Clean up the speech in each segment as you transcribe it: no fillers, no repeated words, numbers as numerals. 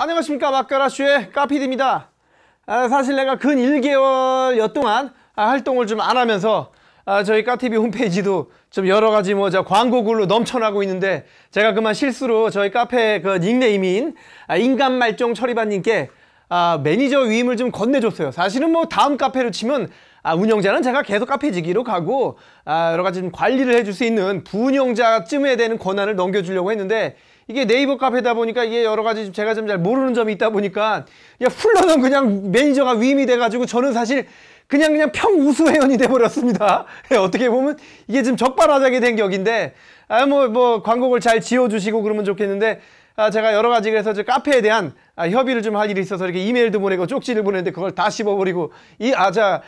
안녕하십니까. 맛가라쇼의 까피디입니다. 사실 내가 근 1개월여 동안 활동을 좀 안 하면서 저희 까TV 홈페이지도 좀 여러가지 광고글로 넘쳐나고 있는데, 제가 그만 실수로 저희 카페 그 닉네임인 인간말종 처리반님께 매니저 위임을 좀 건네줬어요. 사실은 다음 카페를 치면 운영자는 제가 계속 카페지기로 가고 여러가지 좀 관리를 해줄 수 있는 부운영자쯤에 되는 권한을 넘겨주려고 했는데, 이게 네이버 카페다 보니까 이게 여러가지 제가 좀 잘 모르는 점이 있다 보니까 훌러덩 그냥 매니저가 위임이 돼가지고 저는 사실 그냥 평우수 회원이 돼버렸습니다. 어떻게 보면 이게 좀 적반하장이 된 격인데, 광고를 잘 지어주시고 그러면 좋겠는데, 제가 여러가지 그래서 저 카페에 대한 협의를 좀 할 일이 있어서 이렇게 이메일도 보내고 쪽지를 보냈는데 그걸 다 씹어버리고,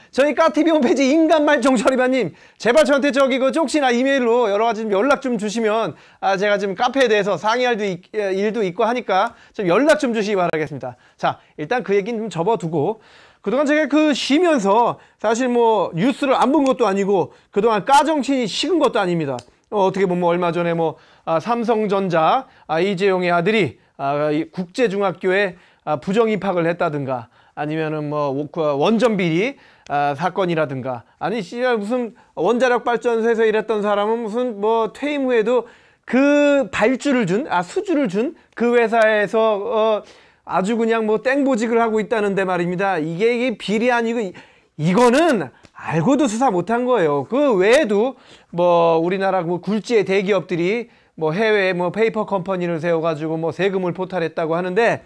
저희 까TV 홈페이지 인간말종 처리반님, 제발 저한테 그 쪽지나 이메일로 여러가지 좀 연락 좀 주시면 제가 지금 카페에 대해서 상의할 일도 있고 하니까 좀 연락 좀 주시기 바라겠습니다. 자, 일단 그 얘기는 좀 접어두고, 그동안 제가 쉬면서 사실 뉴스를 안 본 것도 아니고 그동안 까정친이 식은 것도 아닙니다. 어떻게 보면 얼마 전에 삼성전자 이재용의 아들이 국제중학교에 부정 입학을 했다든가, 아니면은 원전 비리 사건이라든가, 아니 무슨 원자력 발전소에서 일했던 사람은 무슨 퇴임 후에도 그 발주를 준 수주를 준 그 회사에서 아주 그냥 땡보직을 하고 있다는데 말입니다. 이게 비리 아니고 이거는 알고도 수사 못한 거예요. 그 외에도 우리나라 굴지의 대기업들이 해외에 페이퍼 컴퍼니를 세워가지고 세금을 포탈했다고 하는데,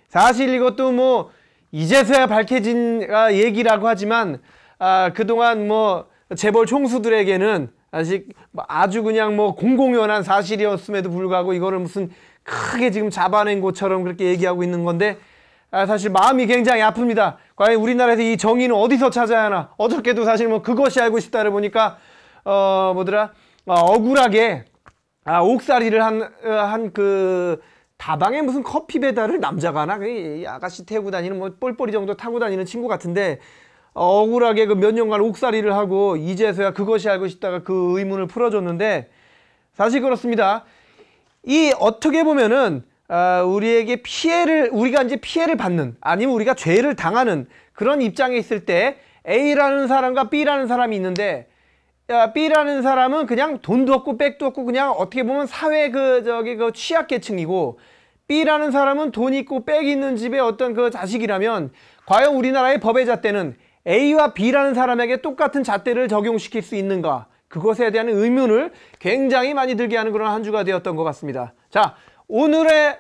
사실 이것도 이제서야 밝혀진 얘기라고 하지만 그동안 재벌 총수들에게는 아직 아주 그냥 공공연한 사실이었음에도 불구하고 이거를 무슨 크게 지금 잡아낸 것처럼 그렇게 얘기하고 있는 건데, 사실 마음이 굉장히 아픕니다. 과연 우리나라에서 이 정의는 어디서 찾아야 하나. 어저께도 사실 그것이 알고 싶다를 보니까 억울하게 옥살이를 한 그 다방에 무슨 커피 배달을 남자가 하나, 아가씨 태우고 다니는 뻘뻘이 정도 타고 다니는 친구 같은데, 억울하게 몇 년간 옥살이를 하고 이제서야 그것이 알고 싶다가 그 의문을 풀어줬는데, 사실 그렇습니다. 어떻게 보면은 우리가 이제 피해를 받는, 아니면 우리가 죄를 당하는 그런 입장에 있을 때 A라는 사람과 B라는 사람이 있는데, B라는 사람은 그냥 돈도 없고 백도 없고 그냥 어떻게 보면 사회 취약계층이고, B라는 사람은 돈 있고 백 있는 집의 어떤 그 자식이라면, 과연 우리나라의 법의 잣대는 A와 B라는 사람에게 똑같은 잣대를 적용시킬 수 있는가? 그것에 대한 의문을 굉장히 많이 들게 하는 그런 한 주가 되었던 것 같습니다. 자, 오늘의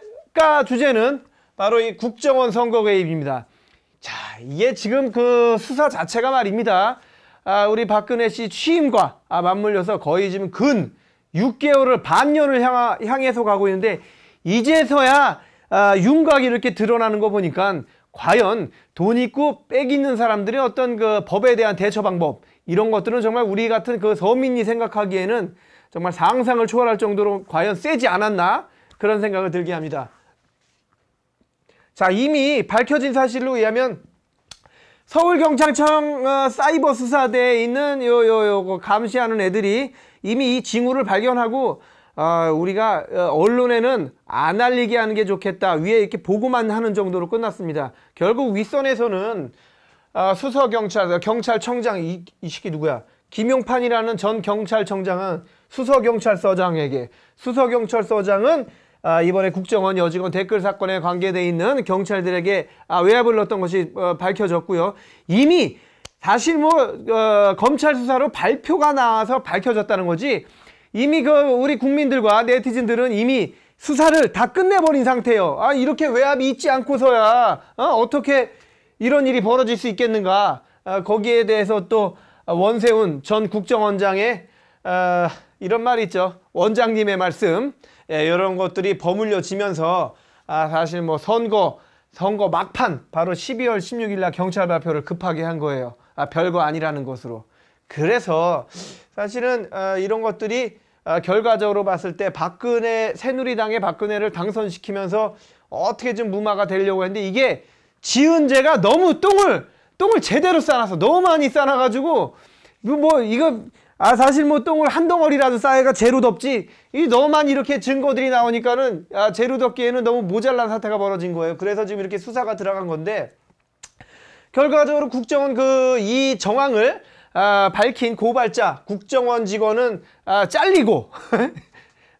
주제는 바로 이 국정원 선거 개입입니다. 자, 이게 지금 그 수사 자체가 말입니다. 우리 박근혜 씨 취임과 맞물려서 거의 지금 근 6개월을 반년을 향해서 가고 있는데, 이제서야 윤곽이 이렇게 드러나는 거 보니까 과연 돈 있고 빽 있는 사람들의 어떤 그 법에 대한 대처 방법, 이런 것들은 정말 우리 같은 그 서민이 생각하기에는 정말 상상을 초월할 정도로 과연 세지 않았나, 그런 생각을 들게 합니다. 자, 이미 밝혀진 사실로 의하면 서울경찰청 사이버 수사대에 있는 감시하는 애들이 이미 이 징후를 발견하고, 우리가 언론에는 안 알리게 하는 게 좋겠다, 위에 이렇게 보고만 하는 정도로 끝났습니다. 결국 윗선에서는 경찰청장, 이 시기 누구야? 김용판이라는 전 경찰청장은 수서경찰서장은 이번에 국정원 여직원 댓글 사건에 관계되어 있는 경찰들에게 외압을 넣었던 것이 밝혀졌고요. 이미 사실 검찰 수사로 발표가 나와서 밝혀졌다는 거지, 이미 우리 국민들과 네티즌들은 이미 수사를 다 끝내버린 상태예요. 이렇게 외압이 있지 않고서야 어떻게 이런 일이 벌어질 수 있겠는가. 거기에 대해서 또 원세훈 전 국정원장의 이런 말이 있죠. 원장님의 말씀, 이런 것들이 버물려지면서 사실 선거 막판, 바로 12월 16일 날 경찰 발표를 급하게 한 거예요. 별거 아니라는 것으로. 그래서 사실은 이런 것들이 결과적으로 봤을 때 새누리당의 박근혜를 당선시키면서 어떻게 좀 무마가 되려고 했는데, 이게 지은 죄가 너무 똥을 제대로 싸놔서 너무 많이 싸놔가지고 이거 사실 뭐 똥을 한 덩어리라도 싸야가 제로덥지, 이 너만 이렇게 증거들이 나오니까는 제로덥기에는 너무 모자란 사태가 벌어진 거예요. 그래서 지금 이렇게 수사가 들어간 건데, 결과적으로 국정원 이 정황을 밝힌 고발자 국정원 직원은 잘리고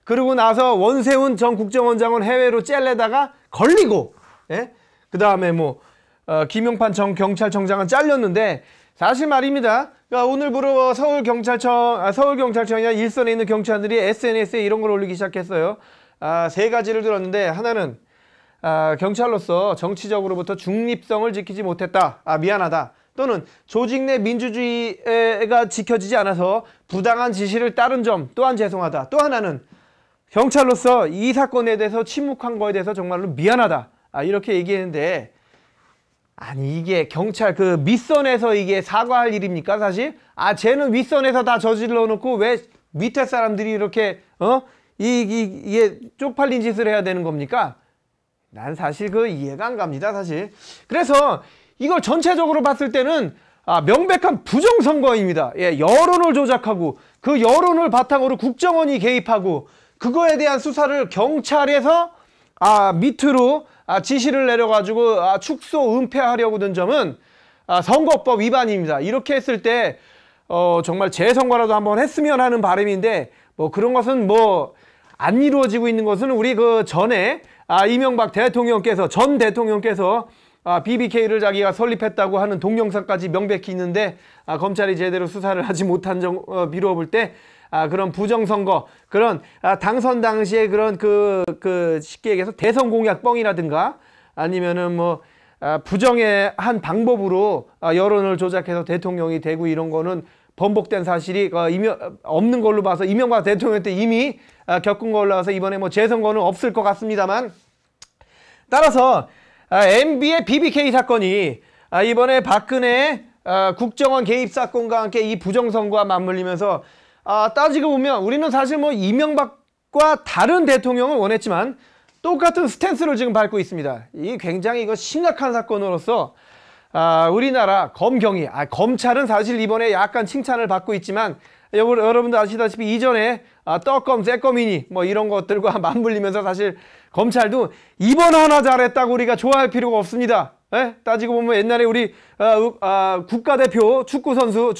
그러고 나서 원세훈 전 국정원장은 해외로 짤려다가 걸리고, 예? 그 다음에 뭐 김용판 전 경찰청장은 잘렸는데, 사실 말입니다. 그러니까 오늘부로 서울경찰청이나 일선에 있는 경찰들이 SNS에 이런 걸 올리기 시작했어요. 세 가지를 들었는데, 하나는 경찰로서 정치적으로부터 중립성을 지키지 못했다. 미안하다. 또는 조직 내 민주주의가 지켜지지 않아서 부당한 지시를 따른 점 또한 죄송하다. 또 하나는 경찰로서 이 사건에 대해서 침묵한 거에 대해서 정말로 미안하다. 이렇게 얘기했는데, 아니 이게 경찰 밑선에서 이게 사과할 일입니까 사실? 쟤는 윗선에서 다 저질러 놓고 왜 밑에 사람들이 이렇게 이게 쪽팔린 짓을 해야 되는 겁니까? 난 사실 이해가 안 갑니다 사실. 그래서 이걸 전체적으로 봤을 때는 명백한 부정선거입니다. 예, 여론을 조작하고 그 여론을 바탕으로 국정원이 개입하고 그거에 대한 수사를 경찰에서 밑으로 지시를 내려가지고 축소 은폐하려고 든 점은 선거법 위반입니다. 이렇게 했을 때 정말 재선거라도 한번 했으면 하는 바람인데, 뭐 그런 것은 뭐 안 이루어지고 있는 것은 우리 전에 이명박 대통령께서 전 대통령께서 BBK를 자기가 설립했다고 하는 동영상까지 명백히 있는데 검찰이 제대로 수사를 하지 못한 미루어 볼 때 그런 부정선거, 그런 당선 당시에 그런 쉽게 얘기해서 대선 공약 뻥이라든가 아니면은 뭐 부정의 한 방법으로 여론을 조작해서 대통령이 되고 이런 거는 번복된 사실이 없는 걸로 봐서 이명박 대통령 때 이미 겪은 걸로 봐서 이번에 뭐 재선거는 없을 것 같습니다만, 따라서 MB의 BBK 사건이 이번에 박근혜 국정원 개입 사건과 함께 이 부정선거와 맞물리면서 따지고 보면 우리는 사실 뭐 이명박과 다른 대통령을 원했지만 똑같은 스탠스를 지금 밟고 있습니다. 이 굉장히 심각한 사건으로서 우리나라 검경이 검찰은 사실 이번에 약간 칭찬을 받고 있지만 여러분도 아시다시피 이전에 떡검, 새검이니 뭐 이런 것들과 맞물리면서 사실 검찰도 이번 하나 잘했다고 우리가 좋아할 필요가 없습니다. 예? 따지고 보면 옛날에 우리 국가대표 축구선수,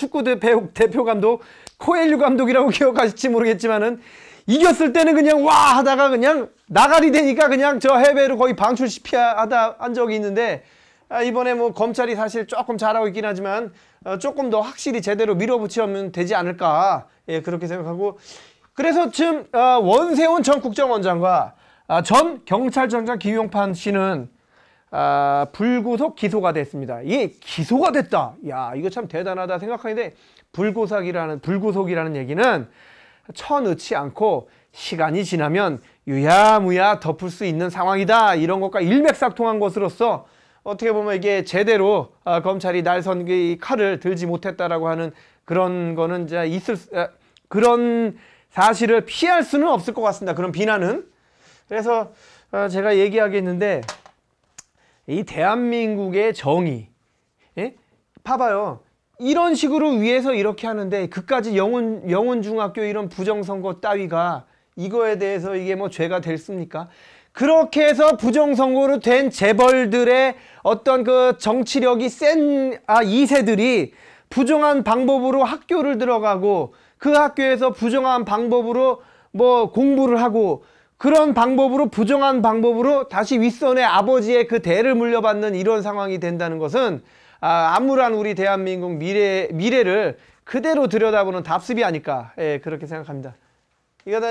대표 감독 코엘류 감독이라고 기억하실지 모르겠지만은 이겼을 때는 그냥 와 하다가 그냥 나가리 되니까 그냥 저 해외로 거의 방출시켜 하다 한 적이 있는데, 이번에 뭐 검찰이 사실 조금 잘하고 있긴 하지만 조금 더 확실히 제대로 밀어붙이면 되지 않을까, 예, 그렇게 생각하고, 그래서 지금 원세훈 전 국정원장과 전 경찰청장 김용판 씨는 불구속 기소가 됐습니다. 이 기소가 됐다. 야, 이거 참 대단하다 생각하는데, 불구속이라는 얘기는 쳐넣지 않고 시간이 지나면 유야무야 덮을 수 있는 상황이다. 이런 것과 일맥상통한 것으로서 어떻게 보면 이게 제대로 검찰이 날선 이 칼을 들지 못했다라고 하는 그런 거는 그런 사실을 피할 수는 없을 것 같습니다. 그런 비난은. 그래서 제가 얘기하겠는데, 이 대한민국의 정의, 예? 봐봐요. 이런 식으로 위에서 이렇게 하는데 그까지 영훈중학교 이런 부정선거 따위가 이거에 대해서 이게 뭐 죄가 됐습니까? 그렇게 해서 부정선거로 된 재벌들의 어떤 정치력이 센 2세들이 부정한 방법으로 학교를 들어가고 그 학교에서 부정한 방법으로 뭐 공부를 하고 그런 방법으로 부정한 방법으로 다시 윗선의 아버지의 그 대를 물려받는 이런 상황이 된다는 것은 암울한 우리 대한민국 미래를 그대로 들여다보는 답습이 아닐까, 예, 그렇게 생각합니다. 이거 다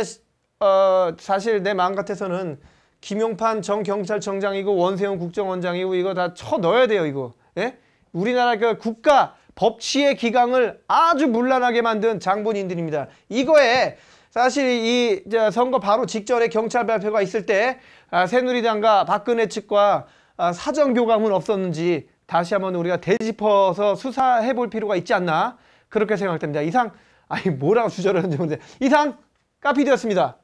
사실 내 마음 같아서는 김용판 전 경찰청장이고 원세훈 국정원장이고 이거 다 쳐넣어야 돼요 이거. 예? 우리나라 국가 법치의 기강을 아주 문란하게 만든 장본인들입니다. 이거에 사실 이 선거 바로 직전에 경찰 발표가 있을 때 새누리당과 박근혜 측과 사전 교감은 없었는지 다시 한번 우리가 되짚어서 수사해 볼 필요가 있지 않나, 그렇게 생각됩니다. 이상 뭐라고 주저하는지 모르겠는데, 이상 까피디였습니다.